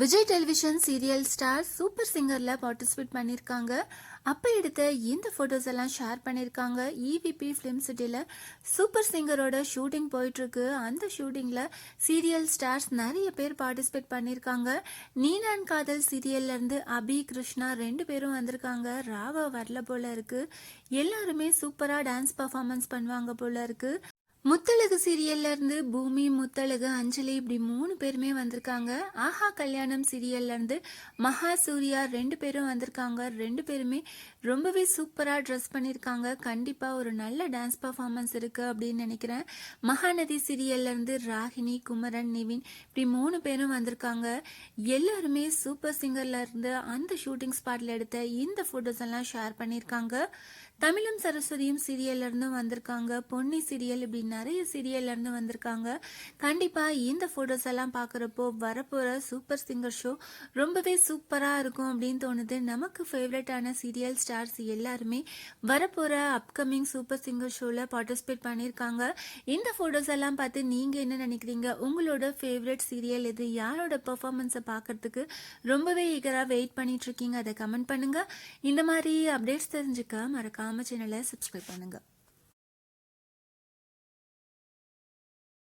Vijay television serial star super சிங்கர்ல participate பண்ணியிருக்காங்க. அப்போ எடுத்த இந்த ஃபோட்டோஸ் எல்லாம் ஷேர் பண்ணியிருக்காங்க. இவிபி ஃபிலிம் சிட்டியில் சூப்பர் சிங்கரோட ஷூட்டிங் போயிட்டுருக்கு. அந்த ஷூட்டிங்கில் சீரியல் ஸ்டார்ஸ் நிறைய பேர் பார்ட்டிசிபேட் பண்ணியிருக்காங்க. நீனான் காதல் சீரியல்லேருந்து அபி கிருஷ்ணா 2 பேரும் வந்திருக்காங்க. ராவா வரல போல இருக்கு. எல்லாருமே சூப்பராக டான்ஸ் பர்ஃபார்மன்ஸ் பண்ணுவாங்க போல இருக்கு. முத்தழகு சீரியல்ல இருந்து பூமி, முத்தழகு, அஞ்சலி இப்படி 3 பேருமே வந்திருக்காங்க. ஆஹா கல்யாணம் சீரியல்ல இருந்து மகா, சூர்யா 2 பேரும் வந்திருக்காங்க. 2 பேருமே ரொம்பவே சூப்பரா ட்ரெஸ் பண்ணியிருக்காங்க. கண்டிப்பா ஒரு நல்ல டான்ஸ் பர்ஃபார்மன்ஸ் இருக்கு அப்படின்னு நினைக்கிறேன். மகாநதி சீரியல்ல இருந்து ராகினி, குமரன், நிவின் இப்படி 3 பேரும் வந்திருக்காங்க. எல்லாருமே சூப்பர் சிங்கர்ல இருந்து அந்த ஷூட்டிங் ஸ்பாட்ல எடுத்த இந்த போட்டோஸ் எல்லாம் ஷேர் பண்ணியிருக்காங்க. தமிழும் சரஸ்வதியும் சீரியல்ல இருந்து வந்திருக்காங்க. பொன்னி சீரியல் இப்படி நிறைய சீரியல்ல இருந்து வந்திருக்காங்க. கண்டிப்பா இந்த போட்டோஸ் எல்லாம் பாக்குறப்போ வரப்போற சூப்பர் சிங்கர் ஷோ ரொம்பவே சூப்பரா இருக்கும் அப்படின்னு தோணுது. நமக்கு ஃபேவரட்டான சீரியல் ஸ்டார்ஸ் எல்லாருமே வரப்போற அப்கமிங் சூப்பர் சிங்கர் ஷோல பார்ட்டிசிபேட் பண்ணியிருக்காங்க. இந்த போட்டோஸ் எல்லாம் பார்த்து நீங்க என்ன நினைக்கிறீங்க? உங்களோட ஃபேவரட் சீரியல் எது? யாரோட பெர்ஃபார்மன்ஸை பார்க்கறதுக்கு ரொம்பவே ஈகரா வெயிட் பண்ணிட்டு இருக்கீங்க? அதை கமெண்ட் பண்ணுங்க. இந்த மாதிரி அப்டேட்ஸ் தெரிஞ்சுக்க மறக்காம சேனலை சப்ஸ்கிரைப் பண்ணுங்க.